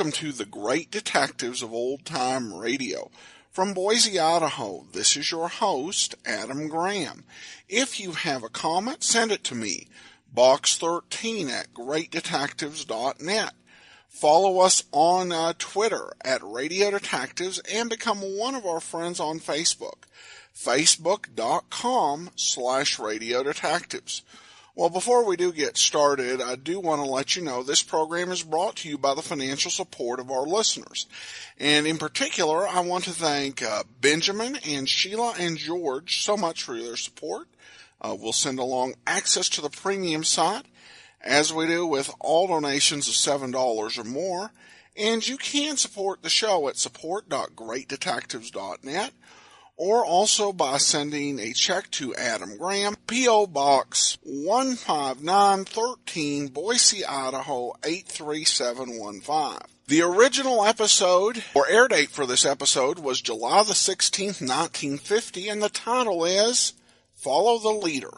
welcome to the Great Detectives of Old Time Radio. From Boise, Idaho, this is your host, Adam Graham. If you have a comment, send it to me, box13@greatdetectives.net. Follow us on Twitter at Radio Detectives and become one of our friends on Facebook, facebook.com/Radio Detectives. Well, before we do get started, I do want to let you know this program is brought to you by the financial support of our listeners. And in particular, I want to thank Benjamin and Sheila and George so much for their support. We'll send along access to the premium site, as we do with all donations of $7 or more. And you can support the show at support.greatdetectives.net. or also by sending a check to Adam Graham, P.O. Box 15913, Boise, Idaho 83715. The original episode, or air date for this episode, was July the 16th, 1950, and the title is Follow the Leader.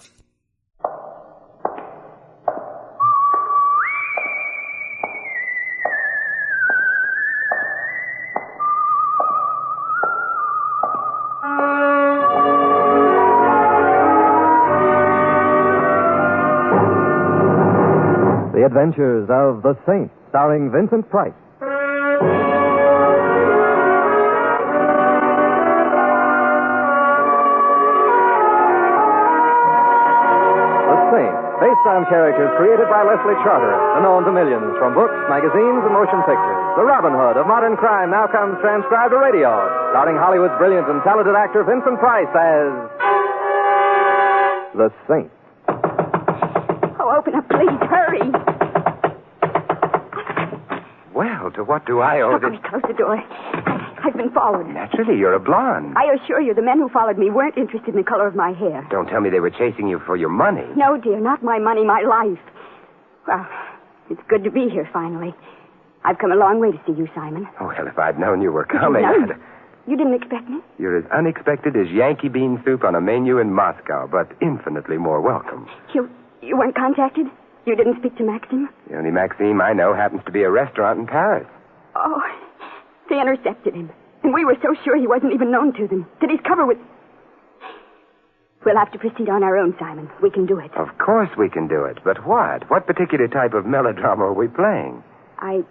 The Adventures of the Saint, starring Vincent Price. The Saint, based on characters created by Leslie Charteris and known to millions from books, magazines, and motion pictures. The Robin Hood of modern crime now comes transcribed to radio, starring Hollywood's brilliant and talented actor Vincent Price as the Saint. Oh, open up, please. Hurry. Well, to what do I owe Let me close the door. I've been followed. Naturally, you're a blonde. I assure you, the men who followed me weren't interested in the color of my hair. Don't tell me they were chasing you for your money. No, dear, not my money, my life. Well, it's good to be here, finally. I've come a long way to see you, Simon. Oh, well, if I'd known you were coming, You didn't expect me? You're as unexpected as Yankee bean soup on a menu in Moscow, but infinitely more welcome. You weren't contacted? You didn't speak to Maxime? The only Maxime I know happens to be a restaurant in Paris. Oh, they intercepted him. And we were so sure he wasn't even known to them. That he's covered with... We'll have to proceed on our own, Simon. We can do it. Of course we can do it. But what? What particular type of melodrama are we playing? I'd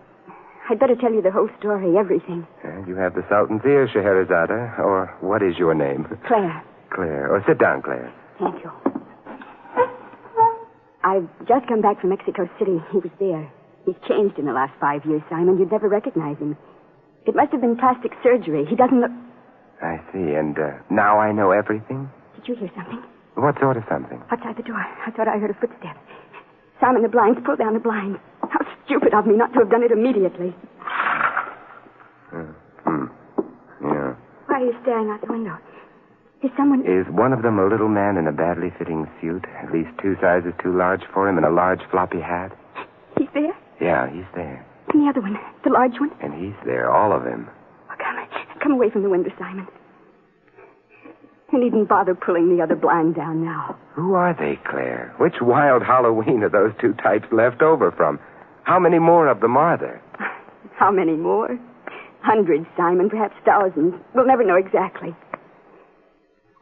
better tell you the whole story, everything. You have the Sultan's ear, Scheherazade. Or what is your name? Claire. Claire. Oh, sit down, Claire. Thank you. I've just come back from Mexico City. He was there. He's changed in the last 5 years, Simon. You'd never recognize him. It must have been plastic surgery. He doesn't look... I see. And now I know everything? Did you hear something? What sort of something? Outside the door. I thought I heard a footstep. Simon, the blinds. Pull down the blinds. How stupid of me not to have done it immediately. Yeah. Why are you staring out the window? Is someone... Is one of them a little man in a badly fitting suit? At least 2 sizes too large for him and a large floppy hat? He's there? Yeah, he's there. And the other one, the large one? And he's there, all of him. Oh, come away from the window, Simon. You needn't bother pulling the other blind down now. Who are they, Claire? Which wild Halloween are those 2 types left over from? How many more of them are there? How many more? Hundreds, Simon, perhaps thousands. We'll never know exactly.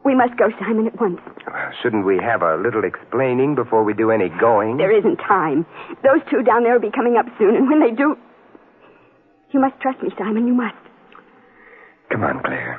We must go, Simon, at once. Well, shouldn't we have a little explaining before we do any going? There isn't time. Those 2 down there will be coming up soon, and when they do... You must trust me, Simon, you must. Come on, Claire.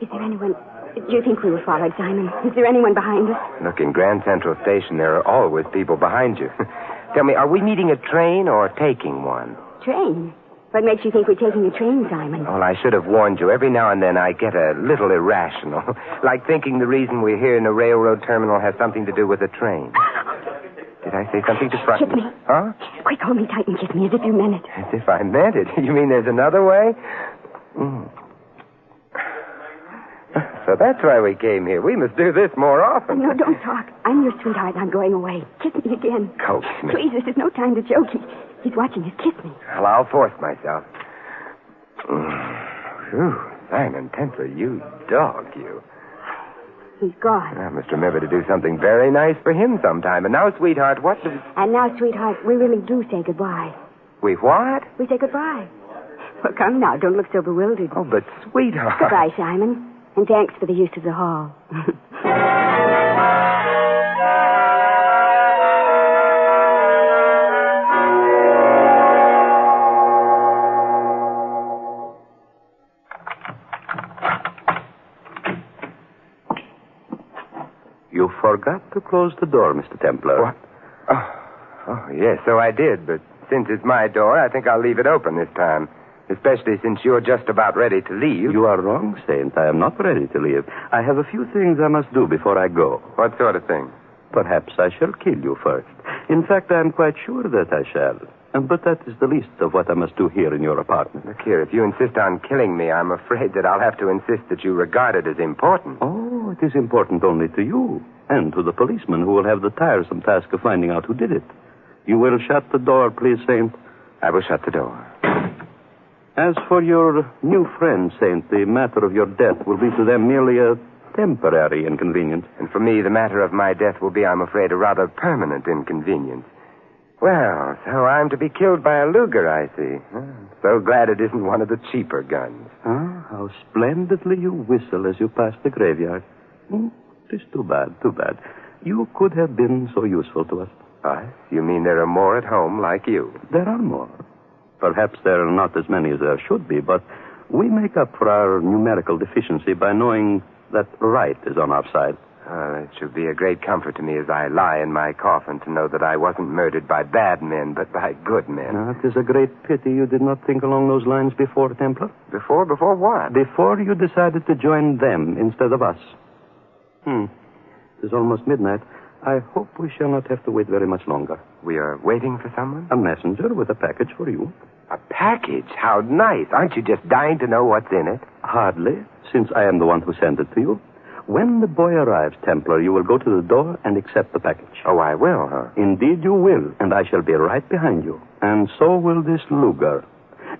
Is there anyone... Do you think we were followed, Simon? Is there anyone behind us? Look, in Grand Central Station, there are always people behind you. Tell me, are we meeting a train or taking one? Train? What makes you think we're taking a train, Simon? Well, I should have warned you. Every now and then I get a little irrational. Like thinking the reason we're here in a railroad terminal has something to do with a train. Did I say something to frighten you? Kiss me. Huh? Quick, hold me tight and kiss me as if you meant it. As if I meant it? You mean there's another way? So that's why we came here. We must do this more often. No, don't talk. I'm your sweetheart and I'm going away. Kiss me again. Coax me. Please, this is no time to joke. He's watching us. Kiss me. Well, I'll force myself. Whew. Simon Templar, you dog, you. He's gone. I must remember to do something very nice for him sometime. And now, sweetheart, what do... And now, sweetheart, we really do say goodbye. We what? We say goodbye. Well, come now, don't look so bewildered. Oh, but sweetheart... Goodbye, Simon. And thanks for the use of the hall. You forgot to close the door, Mr. Templar. What? Oh, yes, so I did, but since it's my door, I think I'll leave it open this time. Especially since you're just about ready to leave. You are wrong, Saint. I am not ready to leave. I have a few things I must do before I go. What sort of thing? Perhaps I shall kill you first. In fact, I am quite sure that I shall. But that is the least of what I must do here in your apartment. Look here, if you insist on killing me, I'm afraid that I'll have to insist that you regard it as important. Oh, it is important only to you and to the policeman who will have the tiresome task of finding out who did it. You will shut the door, please, Saint. I will shut the door. As for your new friend, Saint, the matter of your death will be to them merely a temporary inconvenience. And for me, the matter of my death will be, I'm afraid, a rather permanent inconvenience. Well, so I'm to be killed by a Luger, I see. So glad it isn't one of the cheaper guns. Ah, how splendidly you whistle as you pass the graveyard. It is too bad, too bad. You could have been so useful to us. Us? You mean there are more at home like you? There are more. Perhaps there are not as many as there should be, but we make up for our numerical deficiency by knowing that right is on our side. It should be a great comfort to me as I lie in my coffin to know that I wasn't murdered by bad men, but by good men. It is a great pity you did not think along those lines before, Templar. Before? Before what? Before you decided to join them instead of us. It is almost midnight. I hope we shall not have to wait very much longer. We are waiting for someone? A messenger with a package for you. A package? How nice. Aren't you just dying to know what's in it? Hardly, since I am the one who sent it to you. When the boy arrives, Templar, you will go to the door and accept the package. Oh, I will, huh? Indeed you will, and I shall be right behind you. And so will this Luger.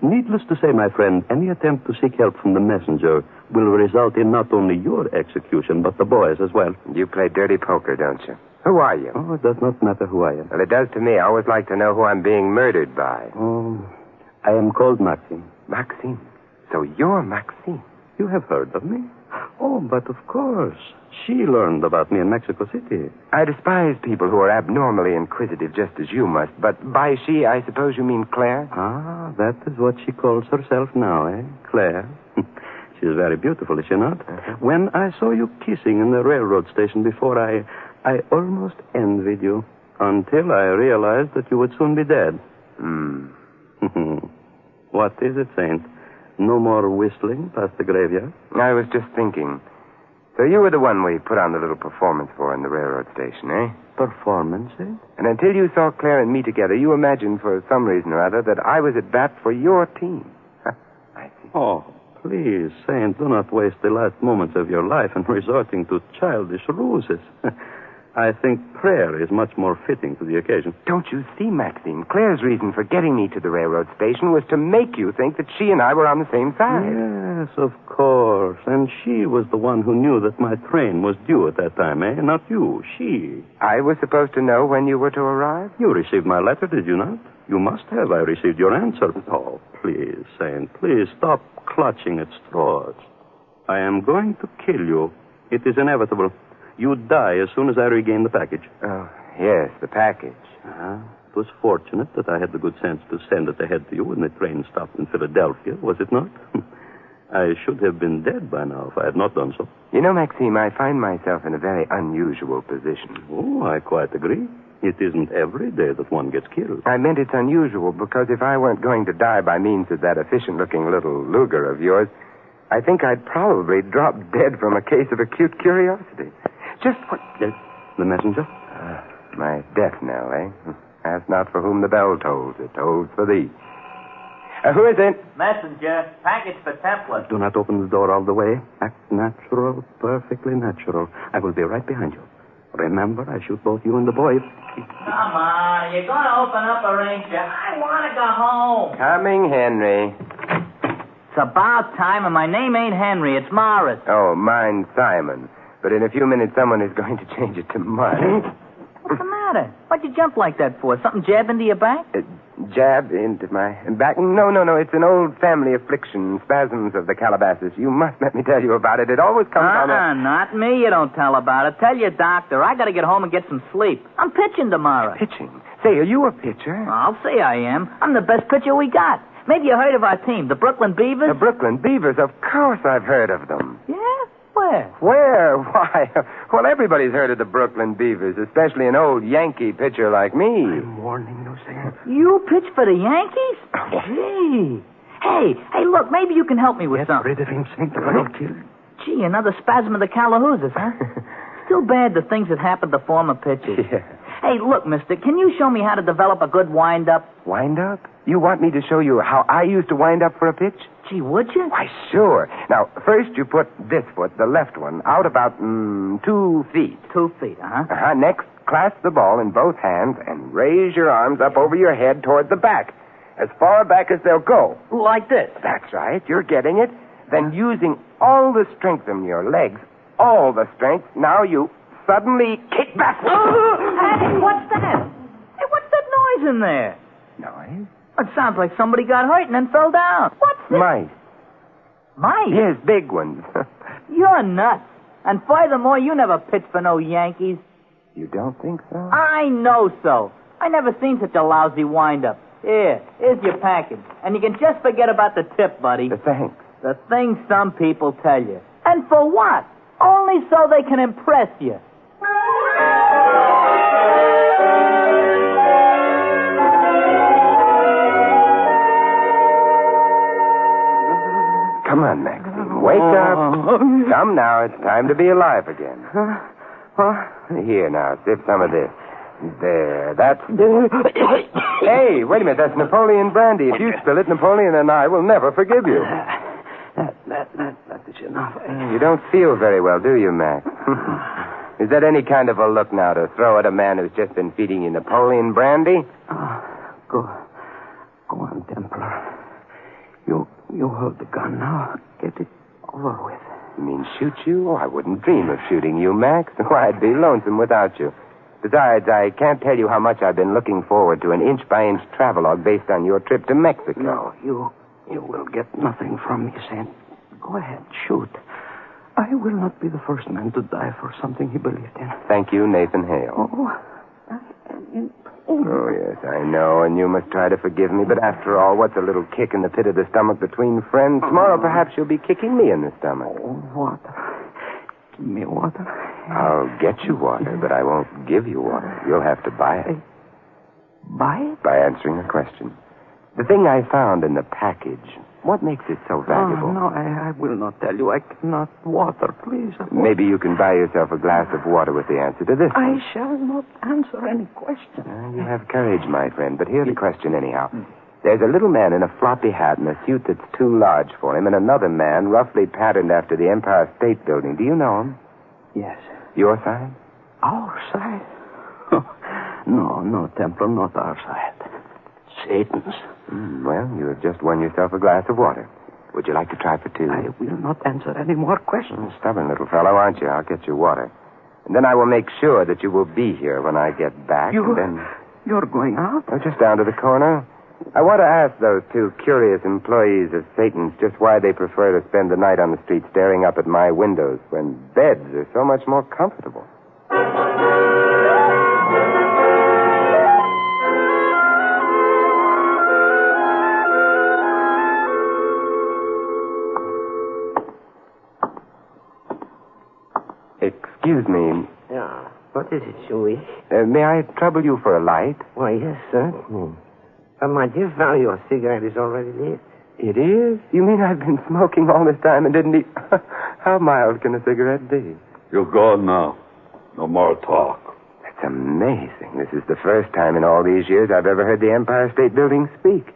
Needless to say, my friend, any attempt to seek help from the messenger will result in not only your execution, but the boy's as well. You play dirty poker, don't you? Who are you? Oh, it does not matter who I am. Well, it does to me. I always like to know who I'm being murdered by. Oh, I am called Maxime. Maxime? So you're Maxime? You have heard of me? Oh, but of course. She learned about me in Mexico City. I despise people who are abnormally inquisitive, just as you must. But by she, I suppose you mean Claire? Ah, that is what she calls herself now, eh? Claire. She is very beautiful, is she not? Uh-huh. When I saw you kissing in the railroad station before, I almost envied you until I realized that you would soon be dead. What is it, Saint? No more whistling past the graveyard? I was just thinking. So you were the one we put on the little performance for in the railroad station, eh? Performance, eh? And until you saw Claire and me together, you imagined for some reason or other that I was at bat for your team. I see. Oh, please, Saint, do not waste the last moments of your life in resorting to childish ruses. I think prayer is much more fitting to the occasion. Don't you see, Maxine? Claire's reason for getting me to the railroad station was to make you think that she and I were on the same side. Yes, of course. And she was the one who knew that my train was due at that time, eh? Not you, she. I was supposed to know when you were to arrive? You received my letter, did you not? You must have. I received your answer. Oh, please, Saint, please stop clutching at straws. I am going to kill you. It is inevitable. You die as soon as I regain the package. Oh, yes, the package. It was fortunate that I had the good sense to send it ahead to you when the train stopped in Philadelphia, was it not? I should have been dead by now if I had not done so. You know, Maxime, I find myself in a very unusual position. Oh, I quite agree. It isn't every day that one gets killed. I meant it's unusual because if I weren't going to die by means of that efficient-looking little Luger of yours, I think I'd probably drop dead from a case of acute curiosity. Just what... The messenger? My death knell, eh? Ask not for whom the bell tolls. It tolls for thee. Who is it? Messenger. Package for Templar. Do not open the door all the way. Act natural, perfectly natural. I will be right behind you. Remember, I shoot both you and the boy. Come on. You're going to open up a ranger. I want to go home. Coming, Henry. about time, and my name ain't Henry. It's Morris. Oh, mine's Simon. But in a few minutes, someone is going to change it to Mike. What's the matter? Why'd you jump like that for? Something jab into your back? Jab into my back? No. It's an old family affliction, spasms of the Calabasas. You must let me tell you about it. It always comes on not me. You don't tell about it. Tell your doctor. I got to get home and get some sleep. I'm pitching tomorrow. Pitching? Say, are you a pitcher? I'll say I am. I'm the best pitcher we got. Maybe you heard of our team, the Brooklyn Beavers? The Brooklyn Beavers? Of course I've heard of them. Yeah? Where? Where? Why? Well, everybody's heard of the Brooklyn Beavers, especially an old Yankee pitcher like me. I'm warning you, Sam. You pitch for the Yankees? Gee. Hey, look, maybe you can help me with something. Get rid of him, St. I'll kill you. Gee, another spasm of the Calahoosas, huh? Still bad the things that happened to former pitchers. Yeah. Hey, look, mister, can you show me how to develop a good wind-up? Wind-up? You want me to show you how I used to wind up for a pitch? Gee, would you? Why, sure. Now, first you put this foot, the left one, out about 2 feet. 2 feet, uh-huh. Uh-huh. Next, clasp the ball in both hands and raise your arms up over your head toward the back. As far back as they'll go. Like this? That's right. You're getting it. Then using all the strength in your legs, all the strength, now you suddenly kick back. Hey, what's that? Hey, what's that noise in there? Noise? It sounds like somebody got hurt and then fell down. What's this? Mice. Mice? Yes, big ones. You're nuts. And furthermore, you never pitched for no Yankees. You don't think so? I know so. I never seen such a lousy wind-up. Here's your package. And you can just forget about the tip, buddy. Thanks. The things some people tell you. And for what? Only so they can impress you. Come on, Maxine. Wake up. Come now. It's time to be alive again. Here, now. Sip some of this. There. That's... Hey, wait a minute. That's Napoleon brandy. If you spill it, Napoleon and I will never forgive you. That is enough. You don't feel very well, do you, Max? Is that any kind of a look now to throw at a man who's just been feeding you Napoleon brandy? Go on, Templar. You hold the gun now. Get it over with. You mean shoot you? Oh, I wouldn't dream of shooting you, Max. Why, I'd be lonesome without you. Besides, I can't tell you how much I've been looking forward to an inch-by-inch travelogue based on your trip to Mexico. No, you will get nothing from me, Saint. Go ahead, shoot. I will not be the first man to die for something he believed in. Thank you, Nathan Hale. Oh, yes, I know, and you must try to forgive me, but after all, what's a little kick in the pit of the stomach between friends? Tomorrow, perhaps you'll be kicking me in the stomach. Water. Give me water. I'll get you water, but I won't give you water. You'll have to buy it. Buy it? By answering a question. The thing I found in the package, what makes it so valuable? No, I will not tell you. I cannot. Water, please. Maybe you can buy yourself a glass of water with the answer to this one. I shall not answer any question. You have courage, my friend, but here's the question anyhow. There's a little man in a floppy hat and a suit that's too large for him, and another man roughly patterned after the Empire State Building. Do you know him? Yes. Your side? Our side? No, Templar, not our side. Satan's. Well, you have just won yourself a glass of water. Would you like to try for two? I will not answer any more questions. Stubborn little fellow, aren't you? I'll get you water. And then I will make sure that you will be here when I get back. You're going out? Oh, just down to the corner. I want to ask those two curious employees of Satan's just why they prefer to spend the night on the street staring up at my windows when beds are so much more comfortable. Excuse me. Yeah. What is it, Chewie? May I trouble you for a light? Why, yes, certainly. But my dear fellow, your cigarette is already lit. It is? You mean I've been smoking all this time and didn't eat... How mild can a cigarette be? You're gone now. No more talk. That's amazing. This is the first time in all these years I've ever heard the Empire State Building speak.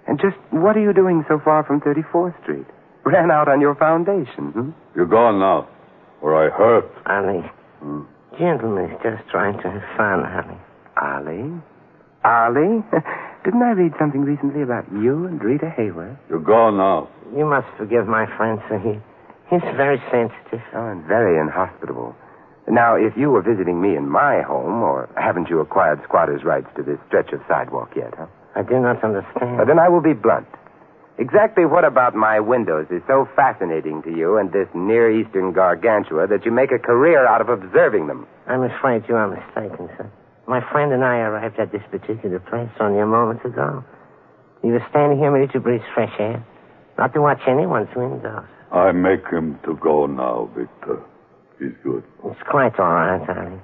And just what are you doing so far from 34th Street? Ran out on your foundation, You're gone now. Or I hurt. Ali. Gentleman is just trying to have fun, Ali. Ali? Ali? Didn't I read something recently about you and Rita Hayworth? You're gone now. You must forgive my friend, sir. He's very sensitive. Oh, and very inhospitable. Now, if you were visiting me in my home, or haven't you acquired squatter's rights to this stretch of sidewalk yet, huh? I do not understand. Then I will be blunt. Exactly what about my windows is so fascinating to you and this Near Eastern gargantua that you make a career out of observing them? I'm afraid you are mistaken, sir. My friend and I arrived at this particular place only a moment ago. We were standing here merely to breathe fresh air, not to watch anyone's windows. I make him to go now, Victor. He's good. It's quite all right, Ollie.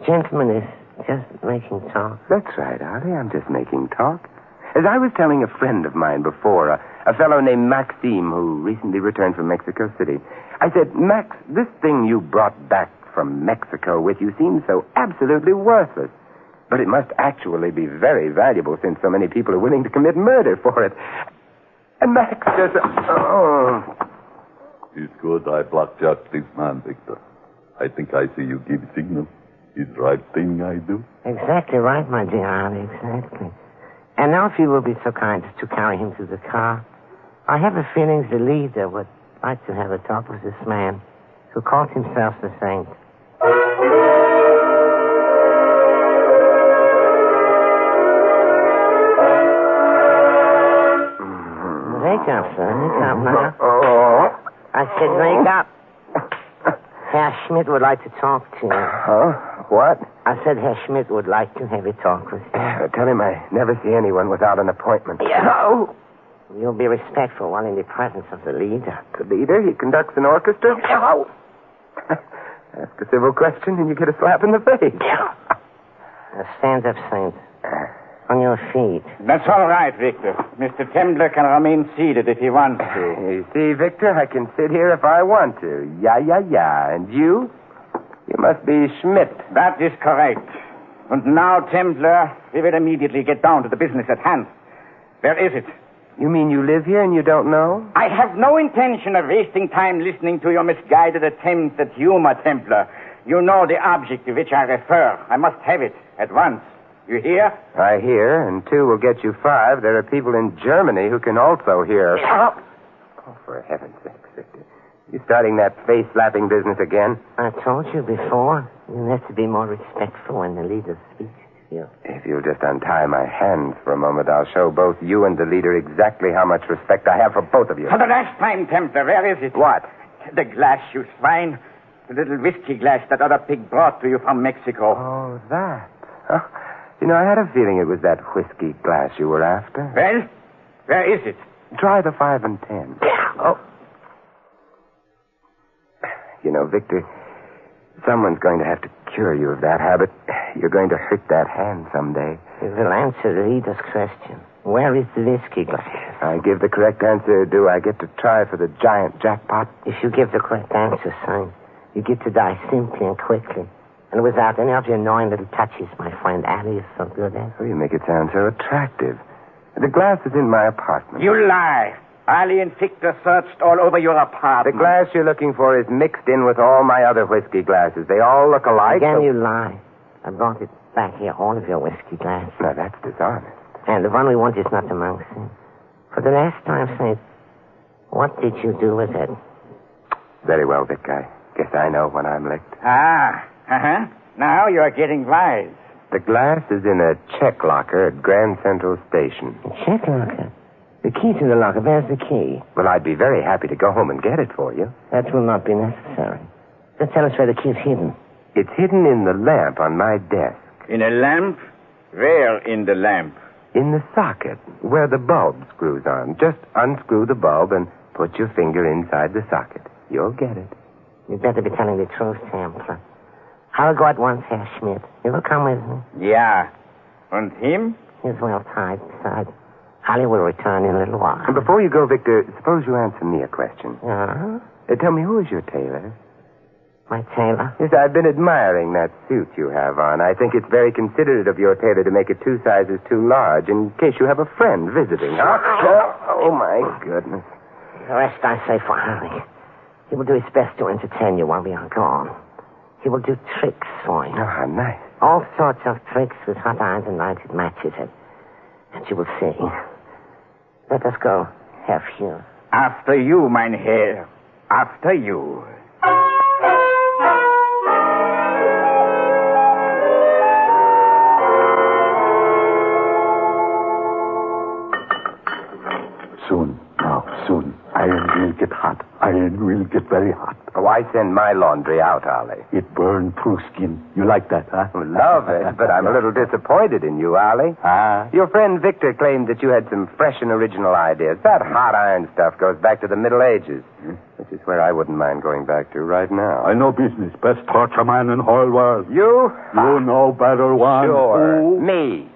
Gentleman is just making talk. That's right, Ollie. I'm just making talk. As I was telling a friend of mine before, a fellow named Maxime who recently returned from Mexico City, I said, Max, this thing you brought back from Mexico with you seems so absolutely worthless. But it must actually be very valuable since so many people are willing to commit murder for it. And Max just... He's good. I blackjack this man, Victor. I think I see you give signal. Is the right thing I do? Exactly right, my dear Ollie, exactly. And now if you will be so kind as to carry him to the car. I have a feeling the leader would like to have a talk with this man who calls himself the Saint. Wake up, sir. Wake up now. I said wake up. Herr Schmidt would like to talk to you. Huh? What? I said Herr Schmidt would like to have a talk with you. Tell him I never see anyone without an appointment. Oh. You'll be respectful while in the presence of the leader. The leader? He conducts an orchestra? Oh. Ask a civil question and you get a slap in the face. Stand up, Saint. On your feet. That's all right, Victor. Mr. Templar can remain seated if he wants to. You see, Victor, I can sit here if I want to. Yeah. And you? You must be Schmidt. That is correct. And now, Templar, we will immediately get down to the business at hand. Where is it? You mean you live here and you don't know? I have no intention of wasting time listening to your misguided attempts at humor, Templar. You know the object to which I refer. I must have it at once. You hear? I hear, and 2 will get you 5. There are people in Germany who can also hear. Oh, for heaven's sake, Victor. You starting that face-slapping business again? I told you before. You have to be more respectful when the leader speaks to you. If you'll just untie my hands for a moment, I'll show both you and the leader exactly how much respect I have for both of you. For the last time, Templar, where is it? What? The glass, you swine. The little whiskey glass that other pig brought to you from Mexico. Oh, that. Huh? You know, I had a feeling it was that whiskey glass you were after. Well, where is it? Try the 5 and 10. Oh. You know, Victor, someone's going to have to cure you of that habit. You're going to hurt that hand someday. You will answer the leader's question. Where is the whiskey glass? If I give the correct answer, do I get to try for the giant jackpot? If you give the correct answer, son, you get to die simply and quickly. And without any of your annoying little touches, my friend Ali is so good at. Oh, you make it sound so attractive. The glass is in my apartment. You lie. Ali and Victor searched all over your apartment. The glass you're looking for is mixed in with all my other whiskey glasses. They all look alike. Again, you lie. I brought it back here, all of your whiskey glasses. Now, that's dishonest. And the one we want is not amongst them. For the last time, Saint, what did you do with it? Very well, Vic. I guess I know when I'm licked. Now you're getting wise. The glass is in a check locker at Grand Central Station. A check locker? The key to the locker. Where's the key? Well, I'd be very happy to go home and get it for you. That will not be necessary. Just tell us where the key is hidden. It's hidden in the lamp on my desk. In a lamp? Where in the lamp? In the socket, where the bulb screws on. Just unscrew the bulb and put your finger inside the socket. You'll get it. You'd better be telling the truth, Templar. I'll go at once, Herr Schmidt. You will come with me? Yeah. And him? He's well tied. Besides, Ali will return in a little while. And before you go, Victor, suppose you answer me a question. Tell me, who is your tailor? My tailor? Yes, I've been admiring that suit you have on. I think it's very considerate of your tailor to make it 2 sizes too large in case you have a friend visiting. Oh, my goodness. The rest I say for Ali. He will do his best to entertain you while we are gone. He will do tricks for you. Oh, how nice. All sorts of tricks with hot irons and lighted matches. And you will see. Let us go, Herr Fuhrer. After you, mein Herr. After you. Soon. Iron will get hot. Iron will get very hot. Oh, I send my laundry out, Ollie. It burns through skin. You like that, huh? Love it, but I'm a little disappointed in you, Ollie. Your friend Victor claimed that you had some fresh and original ideas. That hot iron stuff goes back to the Middle Ages, which is where I wouldn't mind going back to right now. I know business. Best torture man in whole world. You? You know better one. Sure. Who? Me.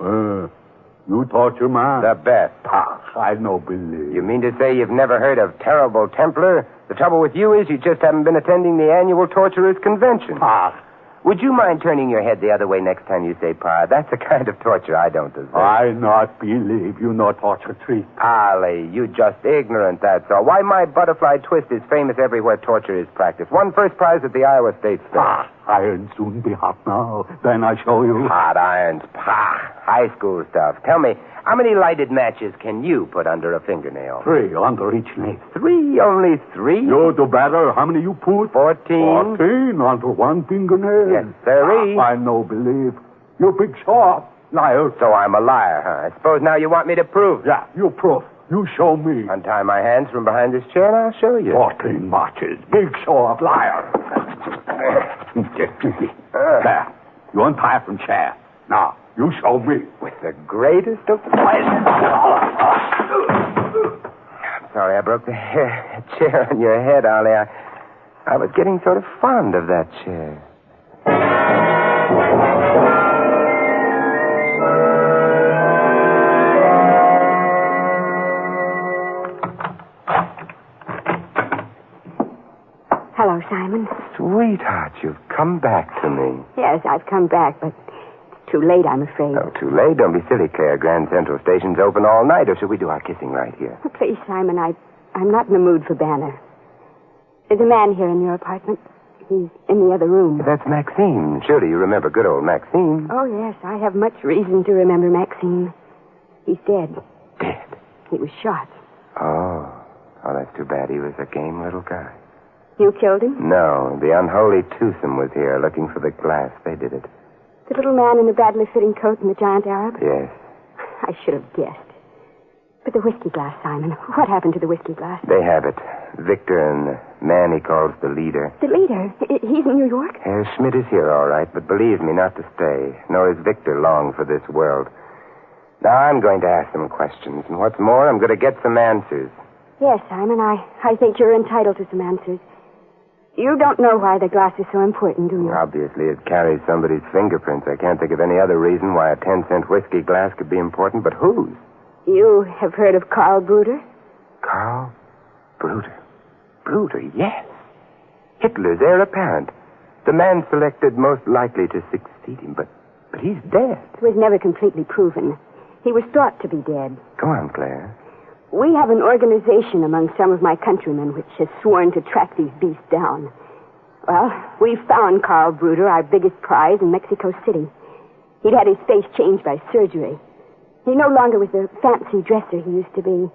You torture man? The best. I no believe. You mean to say you've never heard of Terrible Templar? The trouble with you is you just haven't been attending the annual Torturers' Convention. Would you mind turning your head the other way next time you say Pa? That's the kind of torture I don't deserve. I not believe you know torture treat. Ollie, you just ignorant, that's all. Why, my butterfly twist is famous everywhere torture is practiced. Won first prize at the Iowa State Fair. Iron soon be hot now. Then I show you. Hot irons, high school stuff. Tell me, how many lighted matches can you put under a fingernail? 3 under each nail. 3? Only 3? You do better. How many you put? 14. 14 under one fingernail. Yes, sirree. I no believe. You big shot. Liar. So I'm a liar, huh? I suppose now you want me to prove. Yeah, you proof. You show me. Untie my hands from behind this chair and I'll show you. 14 matches. Big show up. Liar. There. You untie from chair. Now, you show me. With the greatest of pleasure. I'm sorry I broke the chair on your head, Ollie. I was getting sort of fond of that chair. Hello, Simon. Sweetheart, you've come back to me. Yes, I've come back, but it's too late, I'm afraid. Oh, too late? Don't be silly, Claire. Grand Central Station's open all night, or should we do our kissing right here? Oh, please, Simon, I'm not in the mood for Banner. There's a man here in your apartment. He's in the other room. That's Maxine. Surely you remember good old Maxine. Oh, yes, I have much reason to remember Maxine. He's dead. Dead? He was shot. Oh, that's too bad. He was a game little guy. You killed him? No, the unholy twosome was here looking for the glass. They did it. The little man in the badly fitting coat and the giant Arab? Yes. I should have guessed. But the whiskey glass, Simon. What happened to the whiskey glass? They have it. Victor and the man he calls the leader. The leader? He's in New York? Herr Schmidt is here, all right, but believe me, not to stay. Nor is Victor long for this world. Now, I'm going to ask some questions, and what's more, I'm going to get some answers. Yes, Simon, I think you're entitled to some answers. You don't know why the glass is so important, do you? Obviously, it carries somebody's fingerprints. I can't think of any other reason why a 10-cent whiskey glass could be important, but whose? You have heard of Karl Bruder? Karl Bruder? Bruder, yes. Hitler's heir apparent. The man selected most likely to succeed him, but he's dead. It was never completely proven. He was thought to be dead. Go on, Claire. We have an organization among some of my countrymen which has sworn to track these beasts down. Well, we found Karl Bruder, our biggest prize, in Mexico City. He'd had his face changed by surgery. He no longer was the fancy dresser he used to be.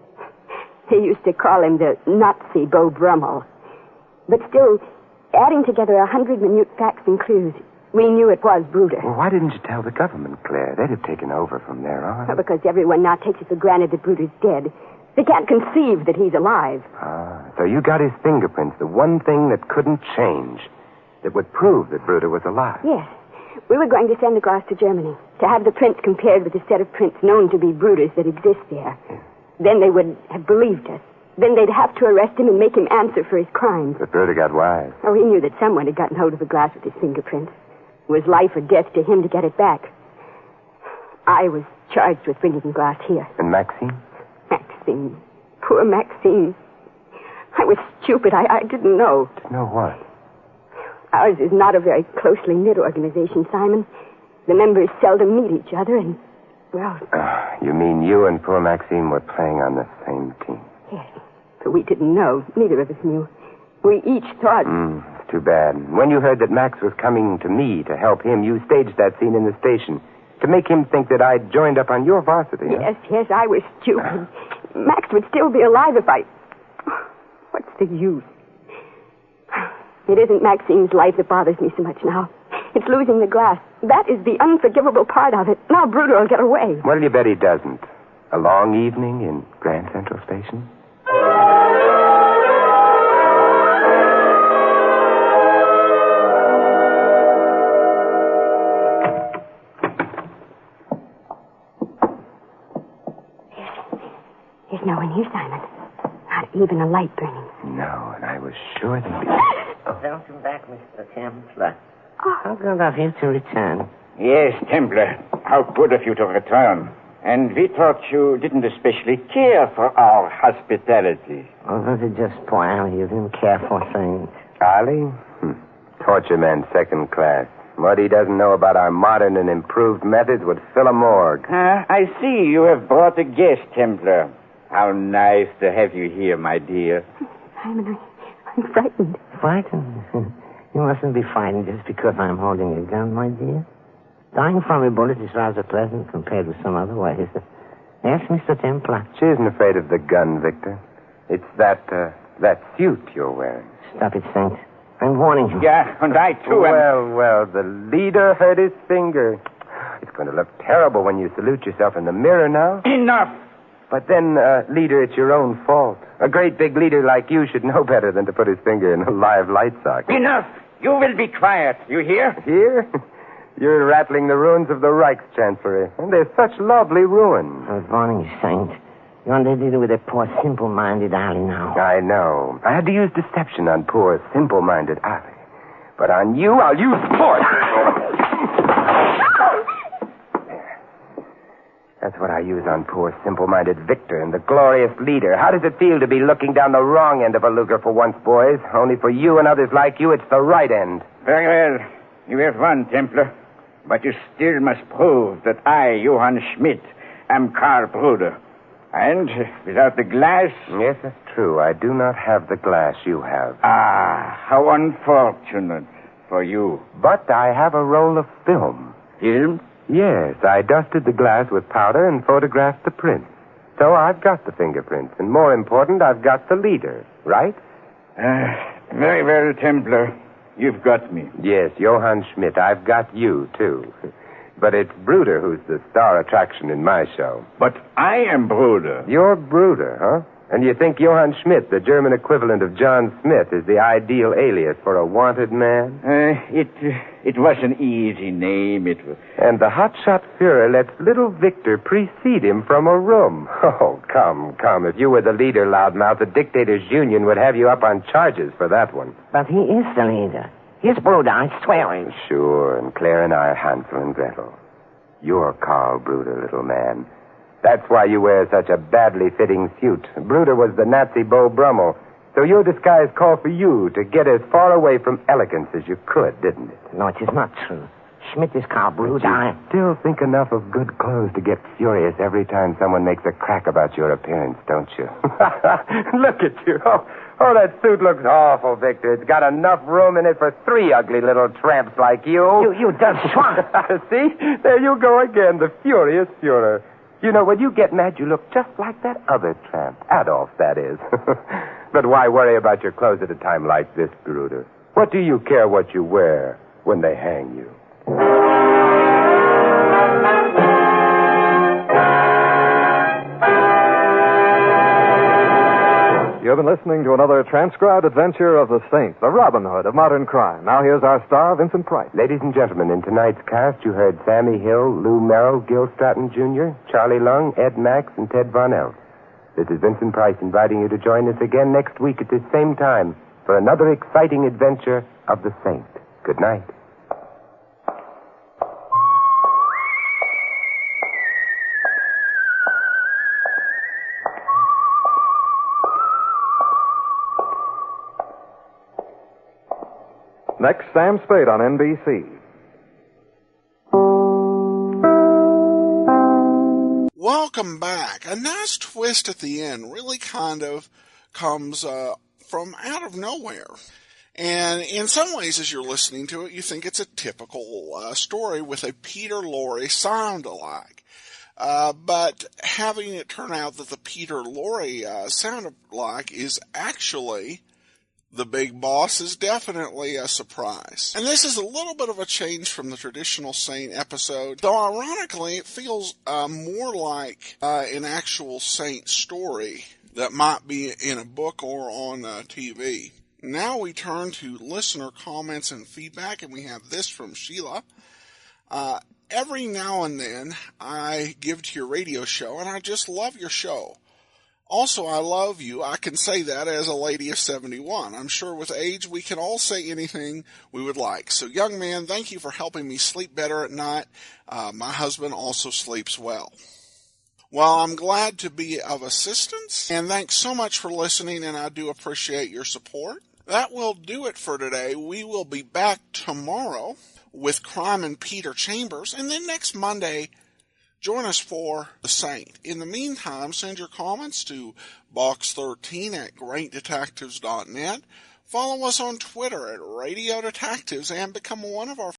They used to call him the Nazi Beau Brummel. But still, adding together 100 minute facts and clues, we knew it was Bruder. Well, why didn't you tell the government, Claire? They'd have taken over from there on. Well, because everyone now takes it for granted that Bruder's dead. They can't conceive that he's alive. So you got his fingerprints, the one thing that couldn't change, that would prove that Bruder was alive. Yes. We were going to send the glass to Germany to have the prints compared with the set of prints known to be Bruder's that exist there. Yes. Then they would have believed us. Then they'd have to arrest him and make him answer for his crimes. But Bruder got wise. Oh, he knew that someone had gotten hold of the glass with his fingerprints. It was life or death to him to get it back. I was charged with bringing the glass here. And Maxine? Maxine. Poor Maxine. I was stupid. I didn't know. Didn't know what? Ours is not a very closely knit organization, Simon. The members seldom meet each other and, well... You mean you and poor Maxine were playing on the same team? Yes. But we didn't know. Neither of us knew. We each thought... It's too bad. When you heard that Max was coming to me to help him, you staged that scene in the station to make him think that I'd joined up on your varsity. Yes, I was stupid. Max would still be alive if I... What's the use? It isn't Maxine's life that bothers me so much now. It's losing the glass. That is the unforgivable part of it. Now Bruder will get away. What'll you bet he doesn't? A long evening in Grand Central Station? There's no one here, Simon. Not even a light burning. No, and I was sure they'd be... Welcome back, Mr. Templar. How good of you to return. Yes, Templar. How good of you to return. And we thought you didn't especially care for our hospitality. Or was it just poor Allie you didn't care for things? Ali? Torture man second class. What he doesn't know about our modern and improved methods would fill a morgue. I see you have brought a guest, Templar. How nice to have you here, my dear. Simon, I'm frightened. Frightened? You mustn't be frightened just because I'm holding a gun, my dear. Dying from a bullet is rather pleasant compared with some other ways. Yes, Mr. Templar. She isn't afraid of the gun, Victor. It's that suit you're wearing. Stop it, Saint. I'm warning you. Yeah, and I too am... Well, the leader hurt his finger. It's going to look terrible when you salute yourself in the mirror now. Enough! But then, leader, it's your own fault. A great big leader like you should know better than to put his finger in a live light socket. Enough! You will be quiet. You hear? Here? You're rattling the ruins of the Reichschancellery. And they're such lovely ruins. I was warning you, Saint. You're under dealing with a poor, simple-minded Ali now. I know. I had to use deception on poor, simple-minded Ali. But on you, I'll use force. There. That's what I use on poor, simple-minded Victor and the glorious leader. How does it feel to be looking down the wrong end of a Luger for once, boys? Only for you and others like you, it's the right end. Very well. You have won, Templar. But you still must prove that I, Johann Schmidt, am Karl Bruder. And without the glass... Yes, that's true. I do not have the glass you have. Ah, how unfortunate for you. But I have a roll of film. Film? Yes, I dusted the glass with powder and photographed the prints. So I've got the fingerprints. And more important, I've got the leader. Right? Very well, Templar. You've got me. Yes, Johann Schmidt. I've got you, too. But it's Bruder who's the star attraction in my show. But I am Bruder. You're Bruder, huh? And you think Johann Schmidt, the German equivalent of John Smith, is the ideal alias for a wanted man? It was an easy name. It was... And the hotshot Führer lets little Victor precede him from a room. Oh, come. If you were the leader, loudmouth, the Dictators' Union would have you up on charges for that one. But he is the leader. He's Bruder, I swear it. Sure, and Claire and I are Hansel and Gretel. You're Karl Bruder, little man. That's why you wear such a badly fitting suit. Bruder was the Nazi Beau Brummel, so your disguise called for you to get as far away from elegance as you could, didn't it? No, it is not true. Schmidt is Karl Bruder. You still think enough of good clothes to get furious every time someone makes a crack about your appearance, don't you? Look at you. Oh, that suit looks awful, Victor. It's got enough room in it for 3 ugly little tramps like you. You dumb swine. See? There you go again, the furious Führer. You know, when you get mad, you look just like that other tramp. Adolf, that is. But why worry about your clothes at a time like this, Bruder? What do you care what you wear when they hang you? You've been listening to another transcribed adventure of the Saint, the Robin Hood of modern crime. Now here's our star, Vincent Price. Ladies and gentlemen, in tonight's cast, you heard Sammy Hill, Lou Merrill, Gil Stratton Jr., Charlie Lung, Ed Max, and Ted Von Elf. This is Vincent Price inviting you to join us again next week at this same time for another exciting adventure of the Saint. Good night. Next, Sam Spade on NBC. Welcome back. A nice twist at the end really kind of comes from out of nowhere. And in some ways, as you're listening to it, you think it's a typical story with a Peter Lorre sound-alike. But having it turn out that the Peter Lorre sounded like is actually the big boss is definitely a surprise. And this is a little bit of a change from the traditional Saint episode, though ironically it feels more like an actual Saint story that might be in a book or on TV. Now we turn to listener comments and feedback, and we have this from Sheila. Every now and then I give to your radio show, and I just love your show. Also, I love you. I can say that as a lady of 71. I'm sure with age we can all say anything we would like. So, young man, thank you for helping me sleep better at night. My husband also sleeps well. Well, I'm glad to be of assistance, and thanks so much for listening, and I do appreciate your support. That will do it for today. We will be back tomorrow with Crime and Peter Chambers, and then next Monday, join us for The Saint. In the meantime, send your comments to box13@greatdetectives.net. Follow us on Twitter at Radio Detectives and become one of our